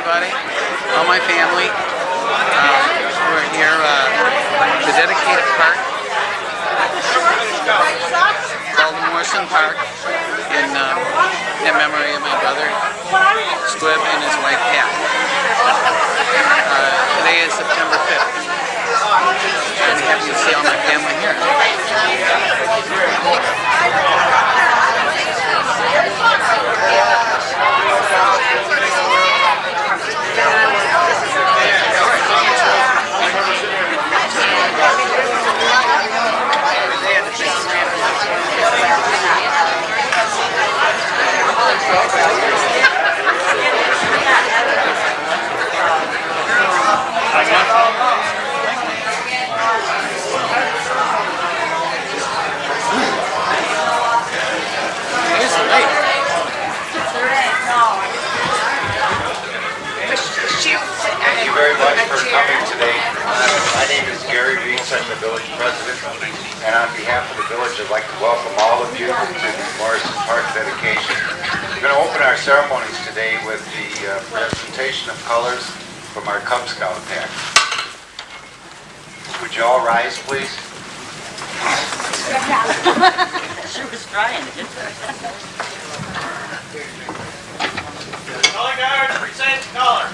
everybody, all my family. We're here to dedicate a park called Morrison Park in memory of my brother Squib and his wife Pat. Today is September 5th. I'm happy to see all my family here. Thank you very much for coming today. My name is Gary Reese. I'm the village president, and on behalf of the village, I'd like to welcome all of you to the Morrison Park dedication. We're going to open our ceremonies today with the presentation of colors from our Cub Scout pack. Would you all rise, please? She was trying. Color guard, present color.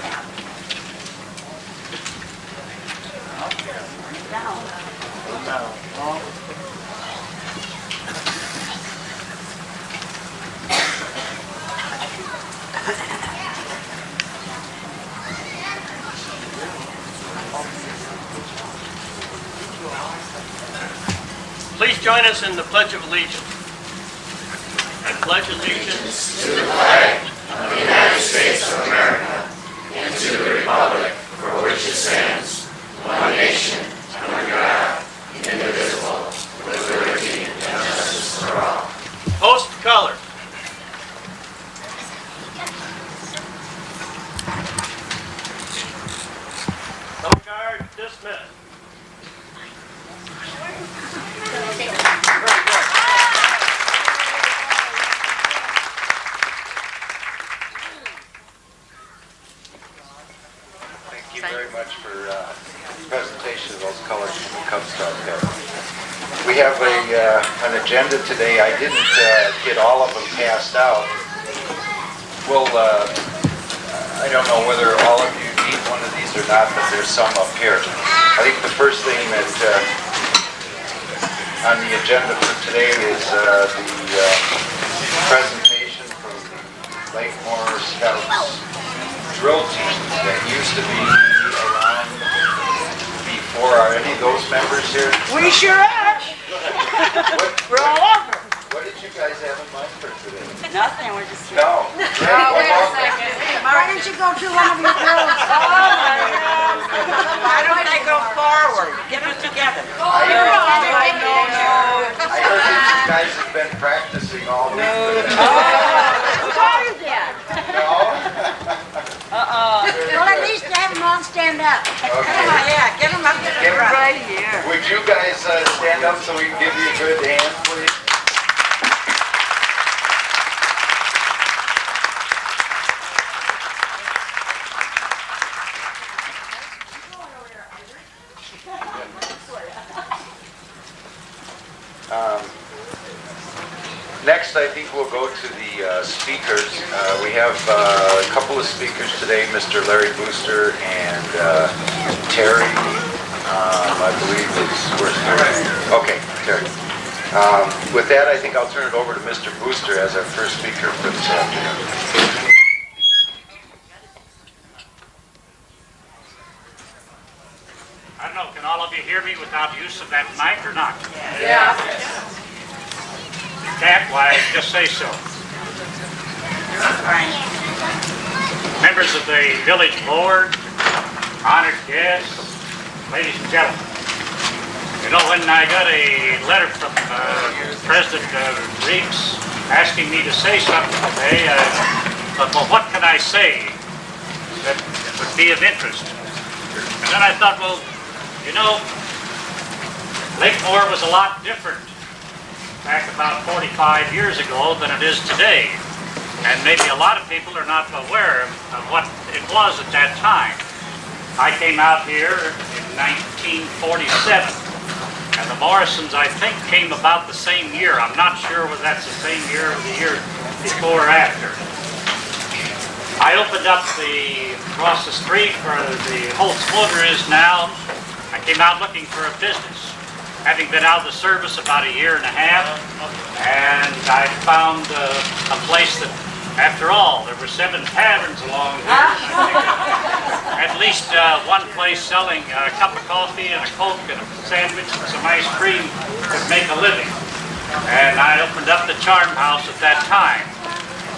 Please join us in the Pledge of Allegiance. I pledge allegiance to the flag of the United States of America and to the republic for which it stands, one nation, under God, indivisible, with liberty and justice for all. post color. Color guard dismissed. Thank you very much for the presentation of those colors from the Cub Scout pack. We have an agenda today. I didn't get all of them passed out. Well, I don't know whether all of you need one of these or not, but there's some up here. I think the first thing that on the agenda for today is the presentation from the Lakemore Scouts drill team that used to be around before. Are any of those members here? We sure are. We're all over. What did you guys have in mind for today? Nothing, we're just... No. Wait a second. Why don't you go to one of your girls? Oh my God. Why don't they go forward? Get it together. I know. I heard that you guys have been practicing all week. What is that? No? Well, at least have them all stand up. Okay. Yeah, get them up to the front. Right here. Would you guys stand up so we can give you a good hand, please? Next, I think we'll go to the speakers. We have a couple of speakers today, Mr. Larry Booster and Terry, I believe is, where's Terry? Okay, Terry. With that, I think I'll turn it over to Mr. Booster as our first speaker for this afternoon. I don't know, can all of you hear me without use of that mic or not? Yeah. You can't? Why, just say so. Members of the village board, honored guests, ladies and gentlemen. You know, when I got a letter from President Reeks asking me to say something today, I thought, well, what can I say that would be of interest? And then I thought, well, you know, Lakemore was a lot different back about 45 years ago than it is today. and maybe a lot of people are not aware of what it was at that time. I came out here in 1947, and the Morrisons, I think, came about the same year. I'm not sure whether that's the same year or the year before or after. I opened up across the street where the Holtz Motor is now. I came out looking for a business, having been out of the service about a year and a half, and I found a place that, after all, there were 7 taverns along here. At least one place selling a cup of coffee and a Coke and a sandwich and some ice cream could make a living. And I opened up the Charm House at that time.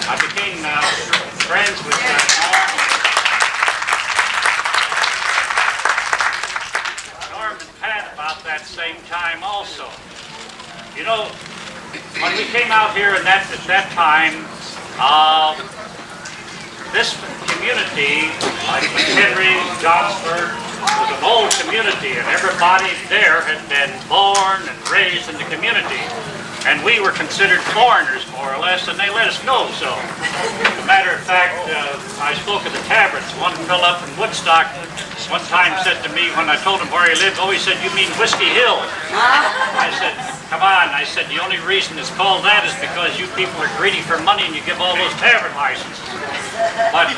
I became friends with Norm and Pat about that same time also. You know, when we came out here at that time, this community, like McHenry, Johnsburg, was an old community, and everybody there had been born and raised in the community. And we were considered foreigners, more or less, and they let us know so. As a matter of fact, I spoke of the taverns. One fellow up in Woodstock one time said to me, when I told him where he lived, oh, he said, "You mean Whiskey Hill?" I said, "Come on." I said, "The only reason it's called that is because you people are greedy for money and you give all those tavern licenses." But he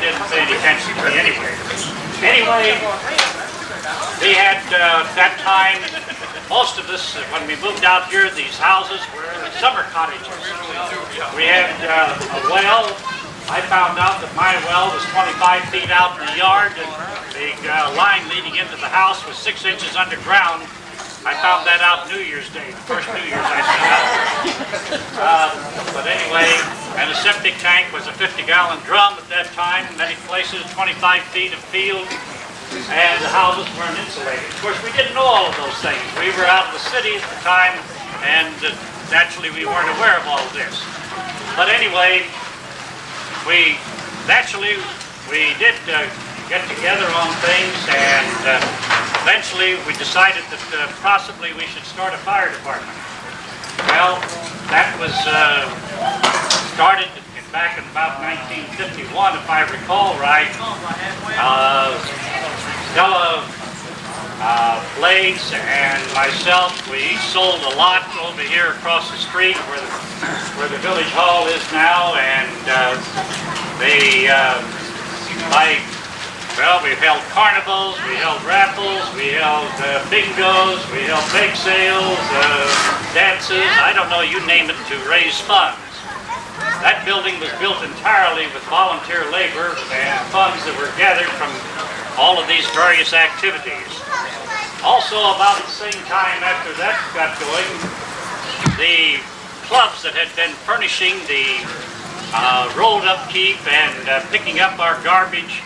didn't pay any attention to me anyway. Anyway, we had, that time, most of us, when we moved out here, these houses were summer cottages. We had a well. I found out that my well was 25 feet out in the yard, and the line leading into the house was 6 inches underground. I found that out New Year's Day, the first New Year's I spent out there. But anyway, and a septic tank was a 50-gallon drum at that time. In many places, 25 feet of field, and the houses weren't insulated. Of course, we didn't know all of those things. We were out of the city at the time, and naturally we weren't aware of all of this. But anyway, we did get together on things, and eventually we decided that possibly we should start a fire department. Well, that was started back in about 1951, if I recall right. Stella Blades and myself, we sold a lot over here across the street where the village hall is now, and we held carnivals, we held raffles, we held bingos, we held bake sales, dances, I don't know, you name it, to raise funds. That building was built entirely with volunteer labor and funds that were gathered from all of these various activities. Also, about the same time after that got going, the clubs that had been furnishing the road upkeep and picking up our garbage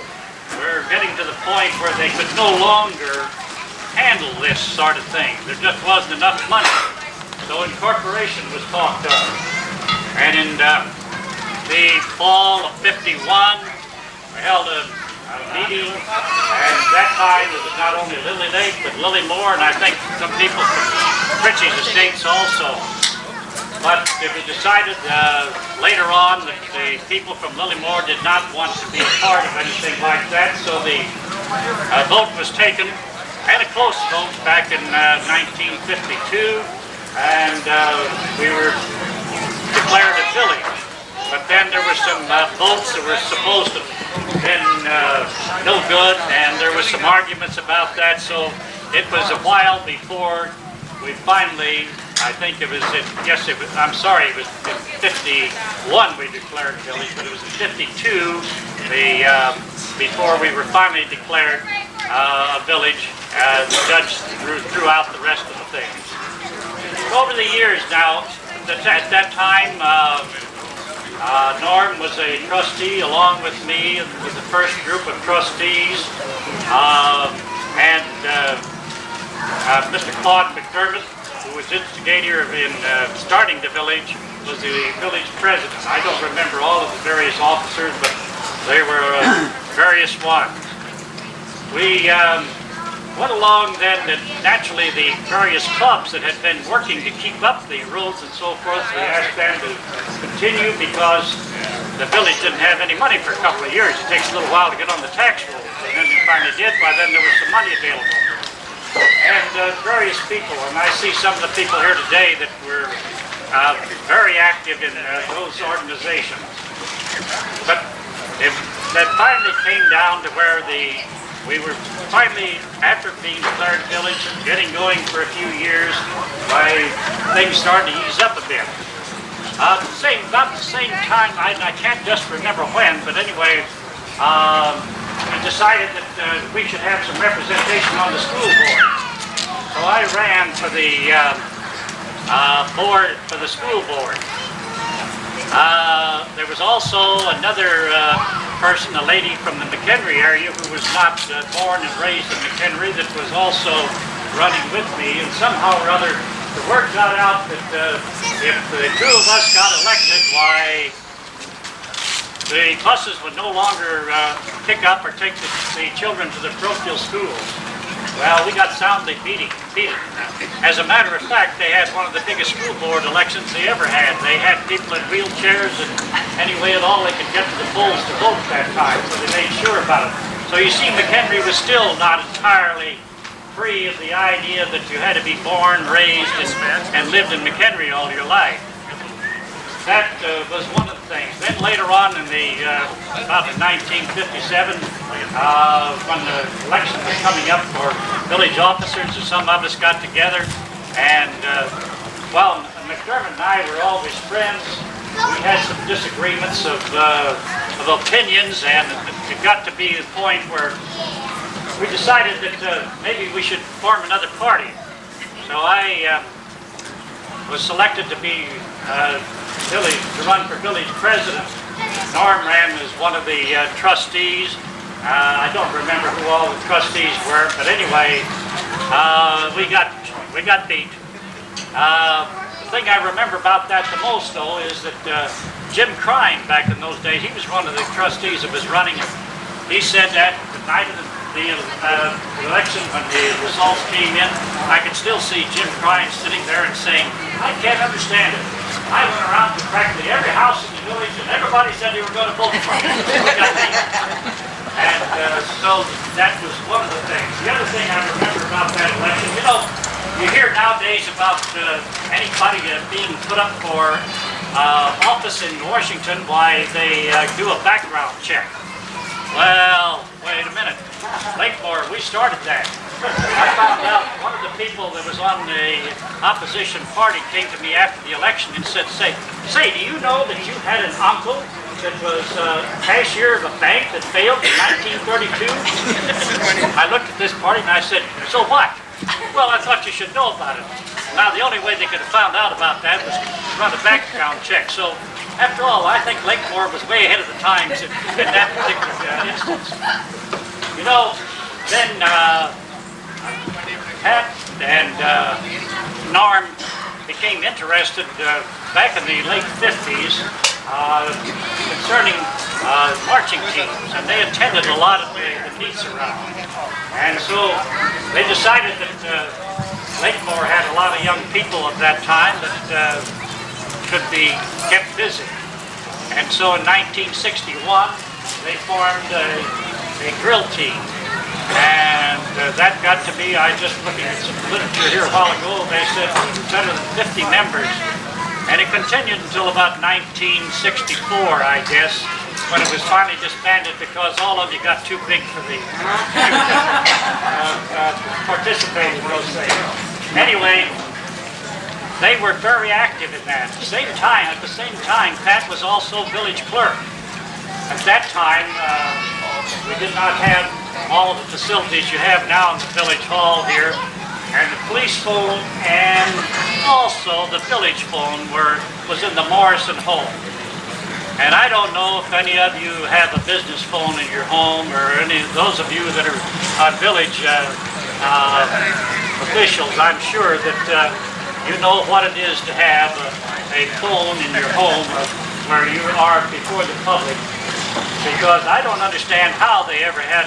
were getting to the point where they could no longer handle this sort of thing. There just wasn't enough money. So incorporation was talked of. And in the fall of '51, we held a meeting, and that time it was not only Lily Lake, but Lily Moore, and I think some people from Pritchie's estates also. But it was decided later on that the people from Lily Moore did not want to be a part of anything like that, so the vote was taken, and a close vote back in 1952, and we were declared a village. But then there were some votes that were supposed to have been no good, and there was some arguments about that, so it was a while before we finally, I think it was in, yes, it was, I'm sorry, it was in '51 we declared a village, but it was in '52 before we were finally declared a village. The judge threw out the rest of the things. Over the years now, at that time, Norm was a trustee along with me, with the first group of trustees, and Mr. Claude McDermott, who was instigator in starting the village, was the village president. I don't remember all of the various officers, but they were various ones. We went along then that naturally the various clubs that had been working to keep up the rules and so forth, we asked them to continue because the village didn't have any money for a couple of years. It takes a little while to get on the tax rolls. And then they finally did. By then there was some money available. And various people, and I see some of the people here today that were very active in those organizations. But that finally came down to where we were finally, after being declared village, getting going for a few years, things started to ease up a bit. About the same time, I can't just remember when, but anyway, we decided that we should have some representation on the school board. So I ran for the school board. There was also another person, a lady from the McHenry area who was not born and raised in McHenry that was also running with me, and somehow or other the word got out that if the two of us got elected, why the buses would no longer pick up or take the children to the parochial schools. Well, we got soundly beaten. As a matter of fact, they had one of the biggest school board elections they ever had. They had people in wheelchairs and any way at all they could get to the polls to vote at that time, so they made sure about it. So you see, McHenry was still not entirely free of the idea that you had to be born, raised, and lived in McHenry all your life. That was one of the things. Then later on in about 1957, when the election was coming up for village officers, some of us got together, and well, McDermott and I were always friends. We had some disagreements of opinions, and it got to be the point where we decided that maybe we should form another party. So I was selected to be to run for village president. Norm ran as one of the trustees. I don't remember who all the trustees were, but anyway, we got beat. The thing I remember about that the most, though, is that Jim Crine, back in those days, he was one of the trustees that was running it. He said that the night of the election, when the results came in, I could still see Jim Crine sitting there and saying, "I can't understand it. I went around to practically every house in the village, and everybody said they were going to vote for me." And so that was one of the things. The other thing I remember about that election, you hear nowadays about anybody being put up for office in Washington, why they do a background check. Well, wait a minute. Lakemore, we started that. I found out one of the people that was on the opposition party came to me after the election and said, say, do you know that you had an uncle that was cashier of a bank that failed in 1932? I looked at this party and I said, so what? Well, I thought you should know about it. Now, the only way they could have found out about that was to run a background check. So, after all, I think Lakemore was way ahead of the times in that particular instance. Then Pat and Norm became interested back in the late 50s concerning marching teams, and they attended a lot of the meets around. And so they decided that Lakemore had a lot of young people at that time that could be kept busy. And so in 1961, they formed a drill team. And that got to be, I just looking at some literature here a while ago, they said better than 50 members. And it continued until about 1964, I guess, when it was finally disbanded because all of you got too big for the participate in those things. Anyway, they were very active in that. At the same time, Pat was also village clerk. At that time, we did not have all the facilities you have now in the village hall here, and the police phone and also the village phone was in the Morrison home. And I don't know if any of you have a business phone in your home, or any of those of you that are village officials. I'm sure that you know what it is to have a phone in your home where you are before the public, because I don't understand how they ever had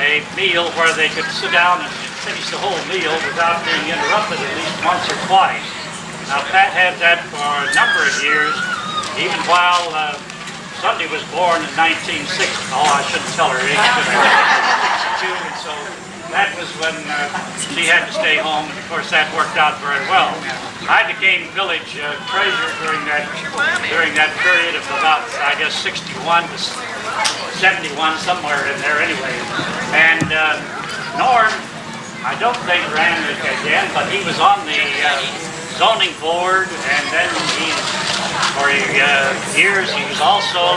a meal where they could sit down and finish the whole meal without being interrupted at least once or twice. Now, Pat had that for a number of years, even while Sunday was born in 1960. Oh, I shouldn't tell her age, but I 62, and so that was when she had to stay home, and of course that worked out very well. I became village treasurer during that period of about, I guess, 61 to 71, somewhere in there anyway. And Norm, I don't think ran it again, but he was on the zoning board, and then for years he was also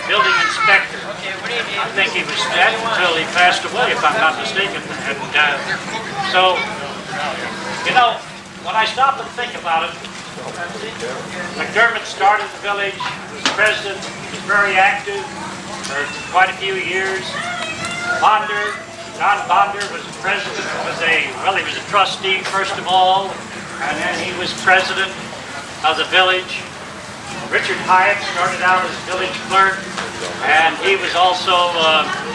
building inspector. I think he was dead until he passed away, if I'm not mistaken. And so, you know, when I stop and think about it, McDermott started the village, was president, was very active for quite a few years. John Bonder was president, he was a trustee first of all, and then he was president of the village. Richard Hyatt started out as village clerk, and he was also,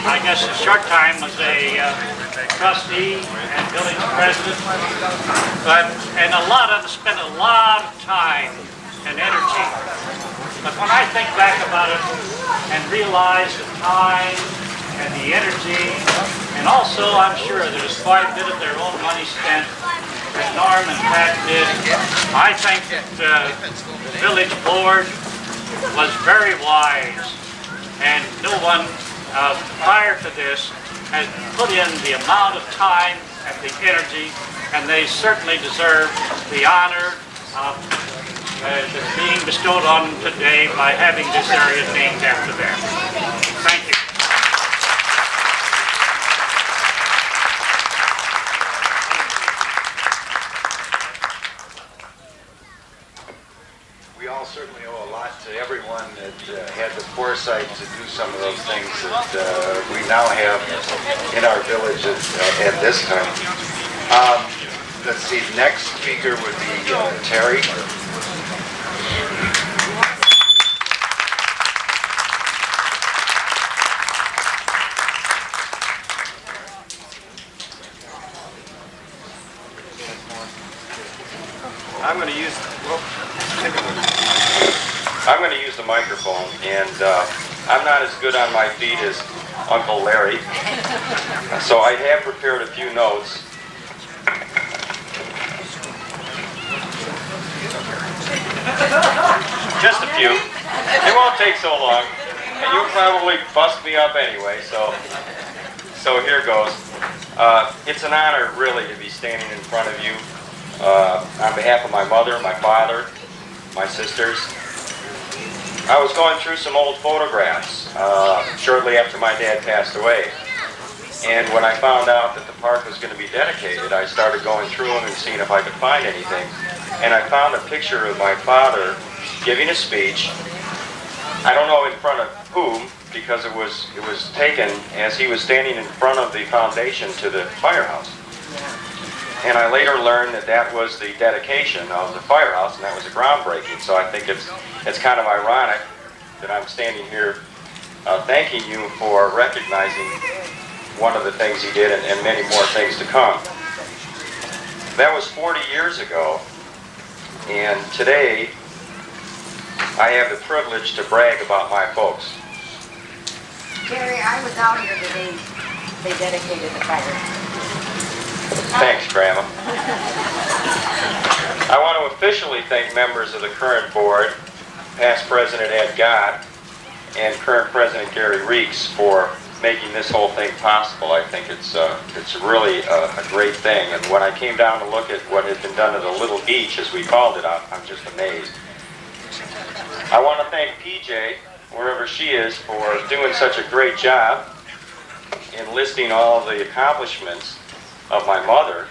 I guess a short time, was a trustee and village president. And spent a lot of time and energy. But when I think back about it and realize the time and the energy, and also I'm sure there was quite a bit of their own money spent that Norm and Pat did, I think that the village board was very wise, and no one prior to this had put in the amount of time and the energy, and they certainly deserve the honor that's being bestowed on them today by having this area named after them. Thank you. We all certainly owe a lot to everyone that had the foresight to do some of those things that we now have in our village at this time. Let's see, next speaker would be Terry. I'm going to use the microphone, and I'm not as good on my feet as Uncle Larry, so I have prepared a few notes. Just a few. It won't take so long, and you'll probably bust me up anyway, so here goes. It's an honor, really, to be standing in front of you on behalf of my mother, my father, my sisters. I was going through some old photographs shortly after my dad passed away. And when I found out that the park was going to be dedicated, I started going through them and seeing if I could find anything. And I found a picture of my father giving a speech. I don't know in front of whom, because it was taken as he was standing in front of the foundation to the firehouse. And I later learned that that was the dedication of the firehouse, and that was a groundbreaking. So I think it's kind of ironic that I'm standing here thanking you for recognizing one of the things he did, and many more things to come. That was 40 years ago, and today I have the privilege to brag about my folks. Gary, I was out here the day they dedicated the fire. Thanks, Grandma. I want to officially thank members of the current board, past President Ed Gott, and current President Gary Reeks for making this whole thing possible. I think it's really a great thing. And when I came down to look at what had been done to the little beach, as we called it, I'm just amazed. I want to thank PJ, wherever she is, for doing such a great job in listing all the accomplishments of my mother.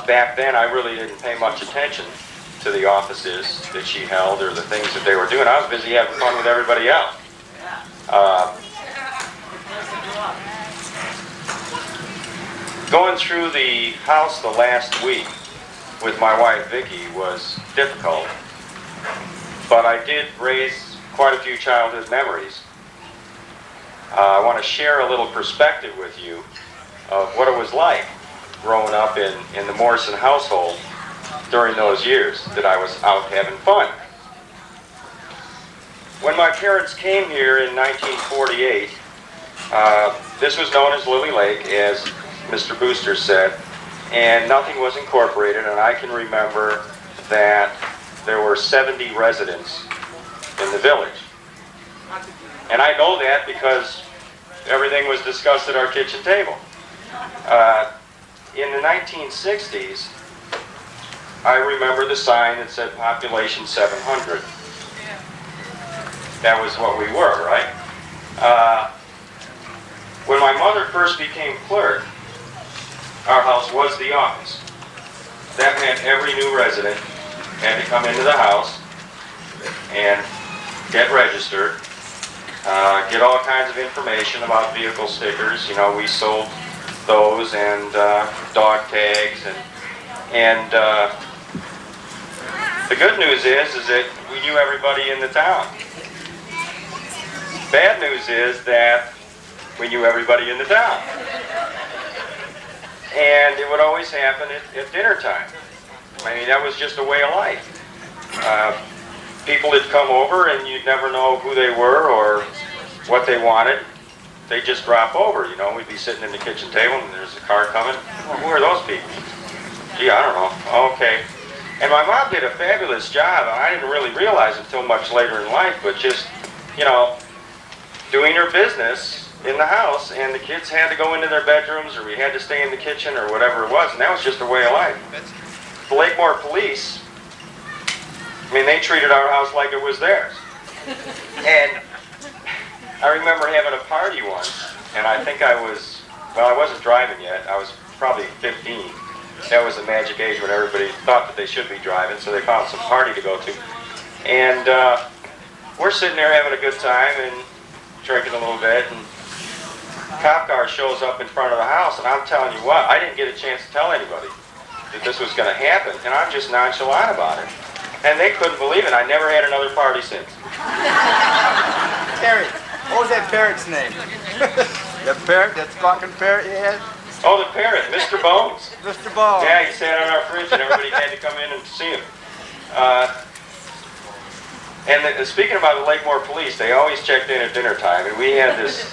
Back then, I really didn't pay much attention to the offices that she held or the things that they were doing. I was busy having fun with everybody else. Going through the house the last week with my wife Vicki was difficult, but I did raise quite a few childhood memories. I want to share a little perspective with you of what it was like growing up in the Morrison household during those years that I was out having fun. When my parents came here in 1948, this was known as Lily Lake, as Mr. Booster said, and nothing was incorporated, and I can remember that there were 70 residents in the village. And I know that because everything was discussed at our kitchen table. In the 1960s, I remember the sign that said population 700. That was what we were, right? When my mother first became clerk, our house was the office. That meant every new resident had to come into the house and get registered, get all kinds of information about vehicle stickers. You know, we sold those and dog tags, and the good news is that we knew everybody in the town. Bad news is that we knew everybody in the town. And it would always happen at dinner time. I mean, that was just a way of life. People would come over and you'd never know who they were or what they wanted. They'd just drop over, you know. We'd be sitting in the kitchen table and there's a car coming. Well, who are those people? Gee, I don't know. Okay. And my mom did a fabulous job. I didn't really realize it until much later in life, but just, you know, doing her business in the house, and the kids had to go into their bedrooms, or we had to stay in the kitchen, or whatever it was, and that was just a way of life. The Lakemore Police, I mean, they treated our house like it was theirs. And I remember having a party once, and I think I wasn't driving yet. I was probably 15. That was the magic age when everybody thought that they should be driving, so they found some party to go to. And we're sitting there having a good time and drinking a little bit, and a cop car shows up in front of the house, and I'm telling you what, I didn't get a chance to tell anybody that this was going to happen, and I'm just nonchalant about it. And they couldn't believe it. I never had another party since. Parrot. What was that parrot's name? The parrot, that squawking parrot you had? Oh, the parrot, Mr. Bones. Mr. Ball. Yeah, he sat on our fridge, and everybody had to come in and see him. Speaking about the Lakemore Police, they always checked in at dinner time, and we had this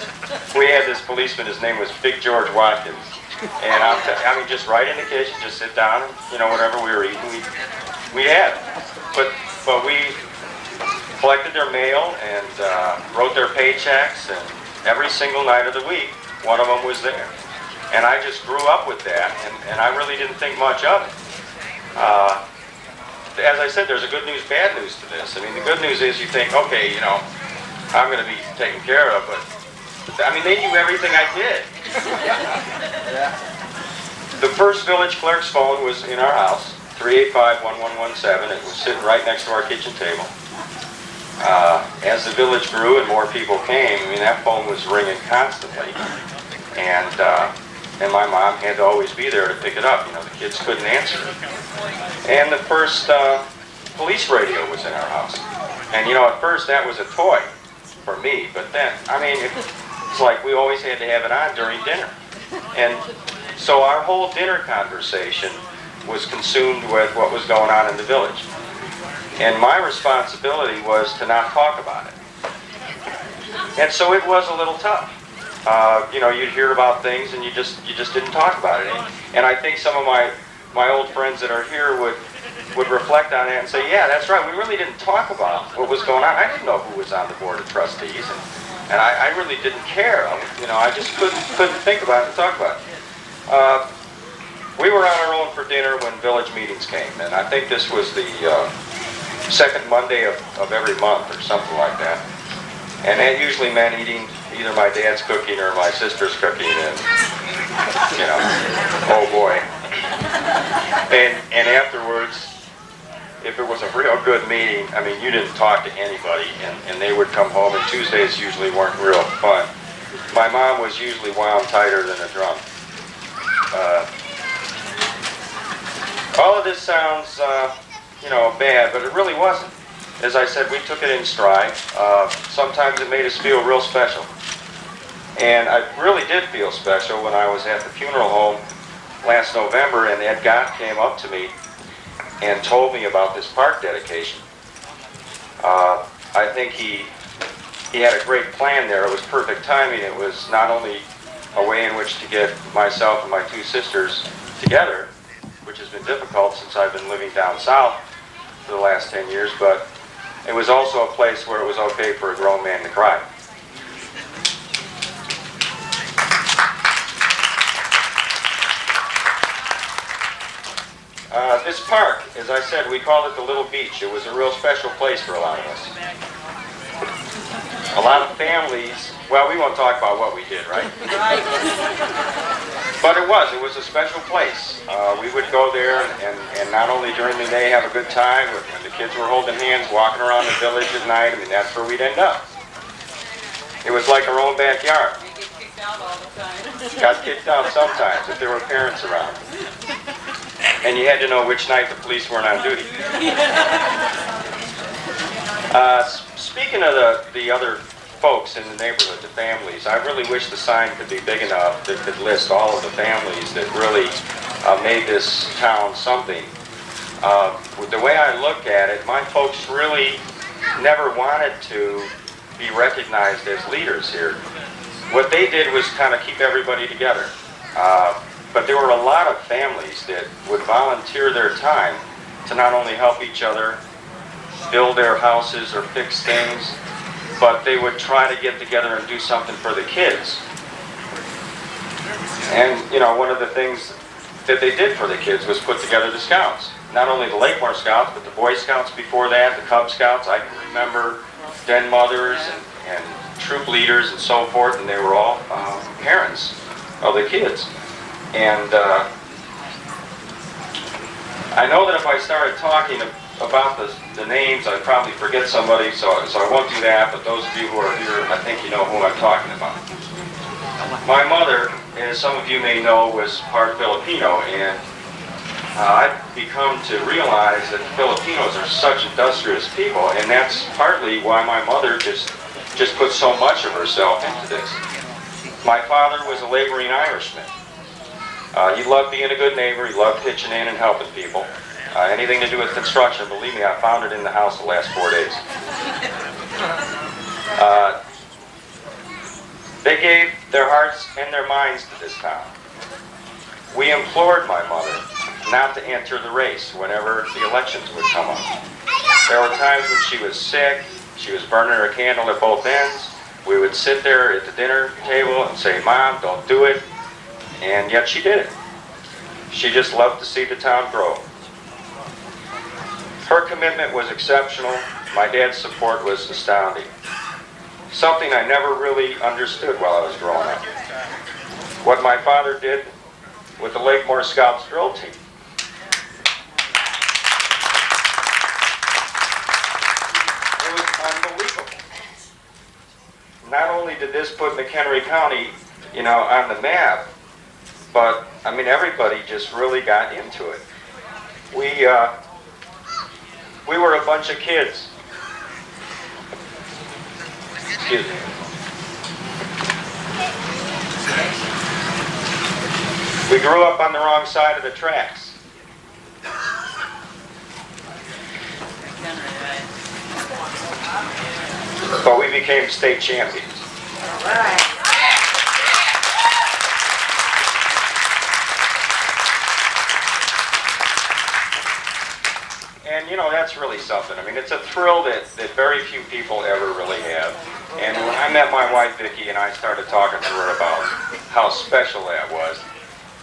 policeman. His name was Big George Watkins, and I mean, just right in the kitchen, just sit down, and you know, whatever we were eating, we had. But we collected their mail and wrote their paychecks, and every single night of the week, one of them was there. And I just grew up with that, and I really didn't think much of it. As I said, there's a good news, bad news to this. I mean, the good news is you think, okay, you know, I'm going to be taken care of, but I mean, they knew everything I did. The first village clerk's phone was in our house, 385-1117. It was sitting right next to our kitchen table. As the village grew and more people came, I mean, that phone was ringing constantly. And my mom had to always be there to pick it up. You know, the kids couldn't answer it. And the first police radio was in our house. And, you know, at first that was a toy for me. But then, I mean, it's like we always had to have it on during dinner. And so our whole dinner conversation was consumed with what was going on in the village. And my responsibility was to not talk about it. And so it was a little tough. You know, you'd hear about things and you just didn't talk about it. And I think some of my old friends that are here would reflect on that and say, yeah, that's right, we really didn't talk about what was going on. I didn't know who was on the board of trustees, and I really didn't care. You know, I just couldn't think about it and talk about it. We were on our own for dinner when village meetings came, and I think this was the second Monday of every month or something like that. And that usually meant eating either my dad's cooking or my sister's cooking, and, you know, oh boy. And afterwards, if it was a real good meeting, I mean, you didn't talk to anybody, and they would come home, and Tuesdays usually weren't real fun. My mom was usually wound tighter than a drum. All of this sounds, you know, bad, but it really wasn't. As I said, we took it in stride. Sometimes it made us feel real special. And I really did feel special when I was at the funeral home last November, and Ed Gott came up to me and told me about this park dedication. I think he had a great plan there. It was perfect timing. It was not only a way in which to get myself and my two sisters together, which has been difficult since I've been living down south for the last 10 years, but it was also a place where it was okay for a grown man to cry. This park, as I said, we called it the Little Beach. It was a real special place for a lot of us. A lot of families, well, we won't talk about what we did, right? But it was a special place. We would go there and not only during the day have a good time, when the kids were holding hands, walking around the village at night, I mean, that's where we'd end up. It was like our own backyard. You get kicked out all the time. Got kicked out sometimes if there were parents around. And you had to know which night the police weren't on duty. Speaking of the other folks in the neighborhood, the families, I really wish the sign could be big enough that could list all of the families that really made this town something. With the way I look at it, my folks really never wanted to be recognized as leaders here. What they did was kind of keep everybody together. But there were a lot of families that would volunteer their time to not only help each other build their houses or fix things, but they would try to get together and do something for the kids. And, you know, one of the things that they did for the kids was put together the Scouts. Not only the Lakemore Scouts, but the Boy Scouts before that, the Cub Scouts. I can remember den mothers and troop leaders and so forth, and they were all parents of the kids. And I know that if I started talking about the names, I'd probably forget somebody, so I won't do that, but those of you who are here, I think you know who I'm talking about. My mother, as some of you may know, was part Filipino, and I've become to realize that the Filipinos are such industrious people, and that's partly why my mother just put so much of herself into this. My father was a laboring Irishman. He loved being a good neighbor. He loved pitching in and helping people. Anything to do with construction, believe me, I found it in the house the last 4 days. They gave their hearts and their minds to this town. We implored my mother not to enter the race whenever the elections would come up. There were times when she was sick, she was burning her candle at both ends. We would sit there at the dinner table and say, "Mom, don't do it." And yet she did it. She just loved to see the town grow. Her commitment was exceptional. My dad's support was astounding. Something I never really understood while I was growing up. What my father did with the Lakemore Scouts drill team. It was unbelievable. Not only did this put McHenry County, you know, on the map, but, I mean, everybody just really got into it. We were a bunch of kids. Excuse me. We grew up on the wrong side of the tracks. But we became state champions. All right. And, you know, that's really something. I mean, it's a thrill that very few people ever really have. And when I met my wife, Vicki, and I started talking to her about how special that was,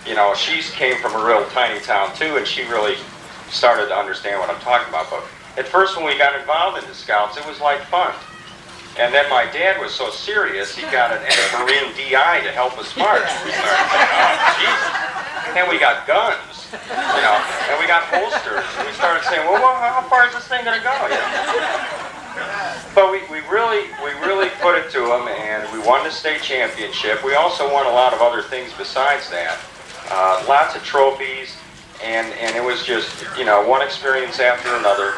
you know, she came from a real tiny town, too, and she really started to understand what I'm talking about. But at first, when we got involved in the Scouts, it was like fun. And then my dad was so serious, he got an ex-Marine DI to help us march. We started saying, "Oh, Jesus." And we got guns, you know, and we got holsters. And we started saying, well, how far is this thing going to go? You know? But we really put it to them, and we won the state championship. We also won a lot of other things besides that. Lots of trophies, and it was just, you know, one experience after another,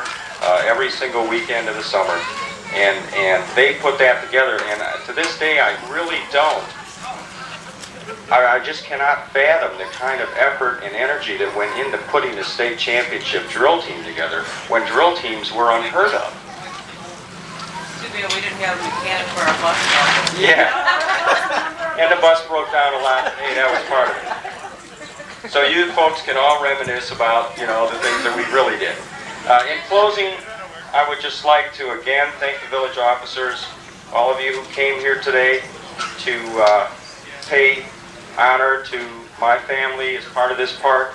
every single weekend of the summer. And they put that together, and to this day, I really don't I just cannot fathom the kind of effort and energy that went into putting the state championship drill team together when drill teams were unheard of. Too bad we didn't have a mechanic for our bus though. Yeah. And the bus broke down a lot. Hey, that was part of it. So you folks can all reminisce about, the things that we really did. In closing, I would just like to again thank the village officers, all of you who came here today to pay honor to my family as part of this park.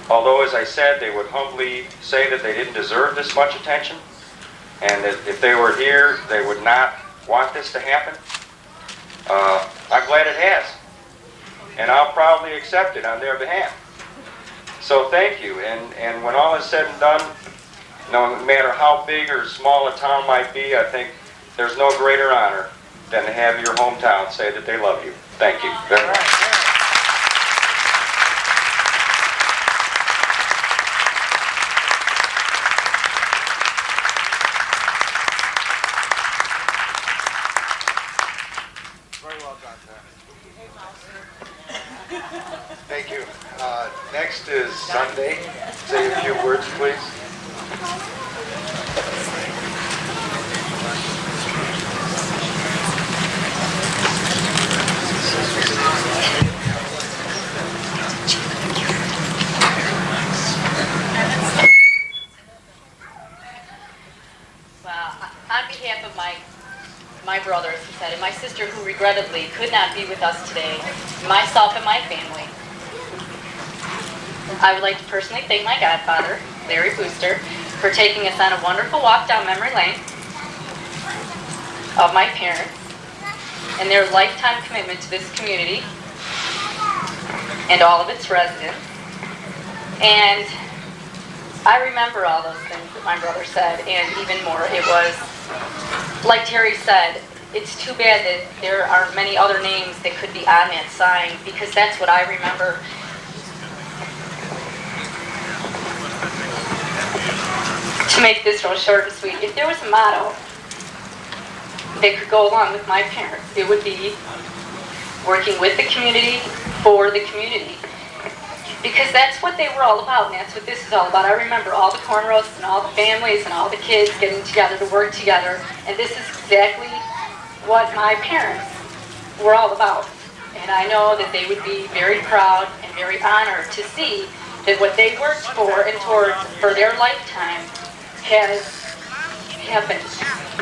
Although, as I said, they would humbly say that they didn't deserve this much attention, and that if they were here, they would not want this to happen. I'm glad it has, and I'll proudly accept it on their behalf. So thank you, and when all is said and done, no matter how big or small a town might be, I think there's no greater honor than to have your hometown say that they love you. Thank you very much. Very well done, Thank you. Next is Sunday. Say a few words, please. Well, on behalf of my brothers, he said, and my sister, who regrettably could not be with us today, myself and my family, I would like to personally thank my godfather, Larry Booster, for taking us on a wonderful walk down memory lane of my parents and their lifetime commitment to this community and all of its residents. And I remember all those things that my brother said, and even more. It was, like Terry said, it's too bad that there aren't many other names that could be on that sign, because that's what I remember. To make this real short and sweet, if there was a motto that could go along with my parents, it would be working with the community, for the community. Because that's what they were all about, and that's what this is all about. I remember all the corn roasts and all the families and all the kids getting together to work together, and this is exactly what my parents were all about. And I know that they would be very proud and very honored to see that what they worked for and towards for their lifetime has happened.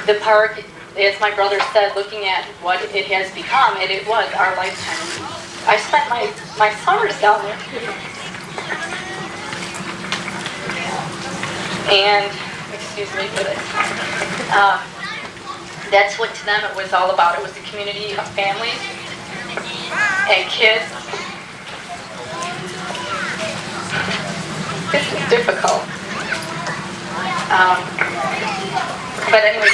The park, as my brother said, looking at what it has become, and it was our lifetime. I spent my summers down there. And, excuse me for this, that's what to them it was all about. It was a community of families and kids. This is difficult. But anyway,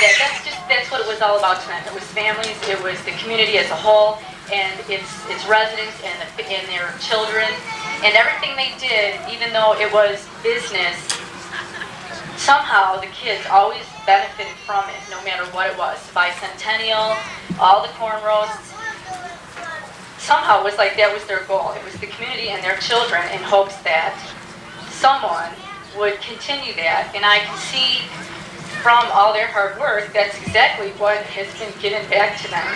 that's what it was all about tonight. It was families, it was the community as a whole, and its residents and their children, and everything they did, even though it was business, somehow the kids always benefited from it, no matter what it was. Bicentennial, all the corn roasts, somehow it was like that was their goal. It was the community and their children in hopes that someone would continue that. And I can see from all their hard work, that's exactly what has been given back to them.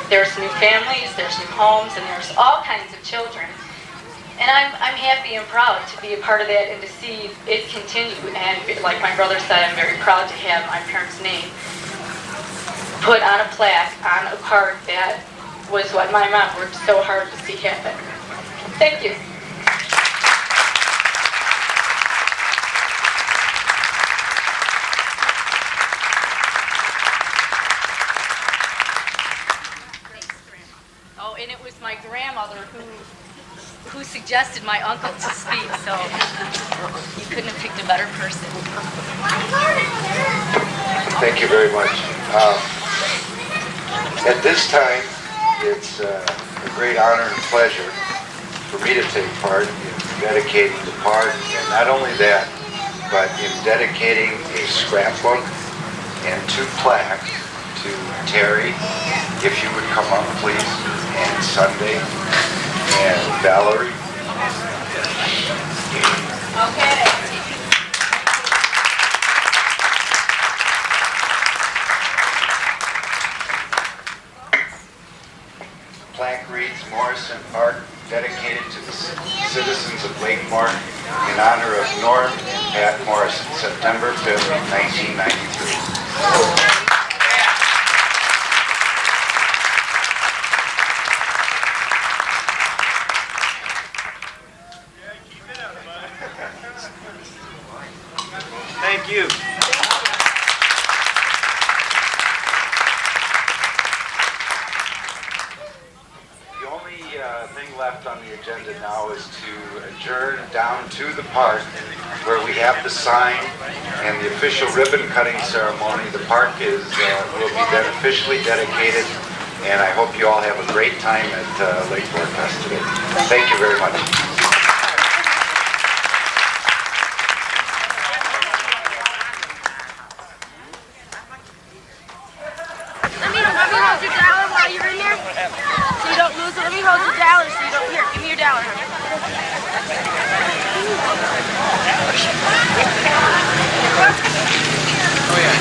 There's new families, there's new homes, and there's all kinds of children. And I'm happy and proud to be a part of that and to see it continue. And like my brother said, I'm very proud to have my parents' name put on a plaque on a park that was what my mom worked so hard to see happen. Thank you. Oh, and it was my grandmother who suggested my uncle to speak, so you couldn't have picked a better person. Thank you very much. At this time, it's a great honor and pleasure for me to take part in dedicating the park, and not only that, but in dedicating a scrapbook and 2 plaques to Terry, if you would come up, please, and Sunday, and Valerie. Okay. Plaque reads Morrison Park, dedicated to the citizens of Lakemore in honor of Norm and Pat Morrison, September 5th, 1993. Thank you. The only thing left on the agenda now is to adjourn down to the park where we have the sign and the official ribbon cutting ceremony. The park will be then officially dedicated, and I hope you all have a great time at Lakeport Fest today. Thank you very much. Let me hold your dollar while you're in there, so you don't lose it. Let me hold your dollar so you don't. Here, give me your dollar. Oh yeah.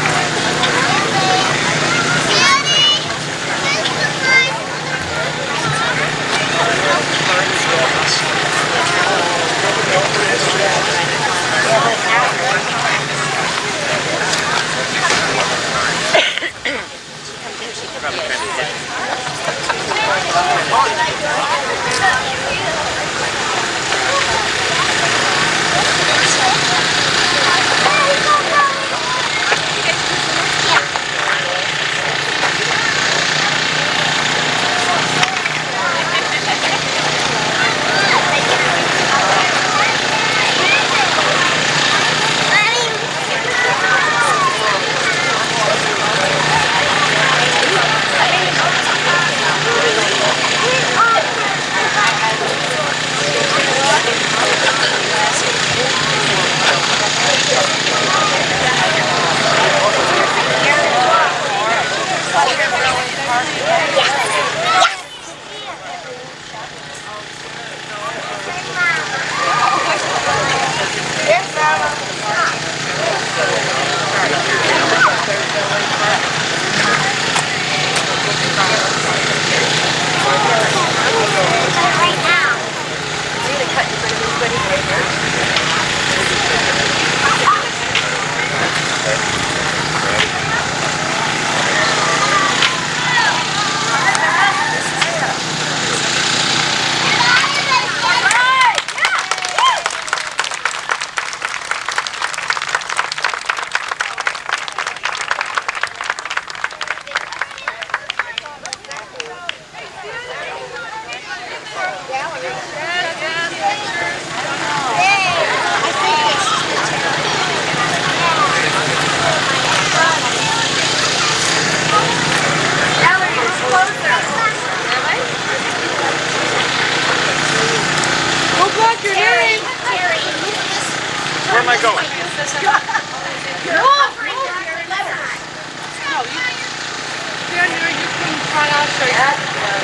Where am I going?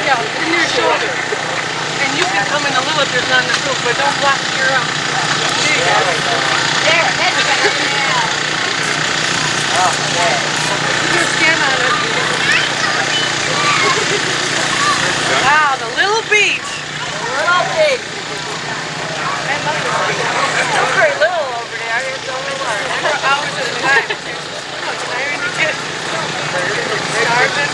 Yeah, in your shoulder. And you can come in a little if there's not enough room, but don't block your There you go. There, that's better. Oh, yeah. You can stand on it. Wow, the little beach. Little pig. I love this beach. It's very little over there. It's only one. For hours at a time. Oh, it's tiring to get. Starving.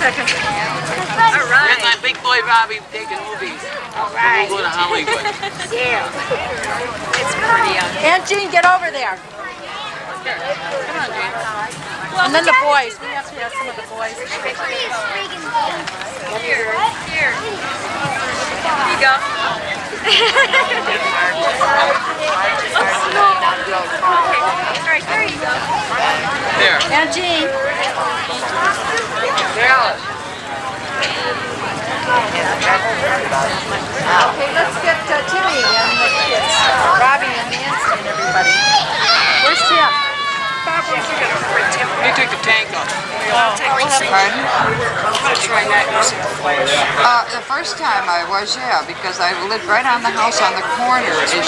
second. All right. There's my big boy Robbie taking movies. All right. We'll go to Hollywood. Yeah. It's pretty. Aunt Jean, get over there. And then the boys. We have to have some of the boys. Here. Here you go. All right, there you go. There. Aunt Jean. Okay, let's get Timmy and the kids. Robbie and Nancy and everybody. Where's Tim? He took the tank off. The first time I was, yeah, because I lived right on the house on the corner as you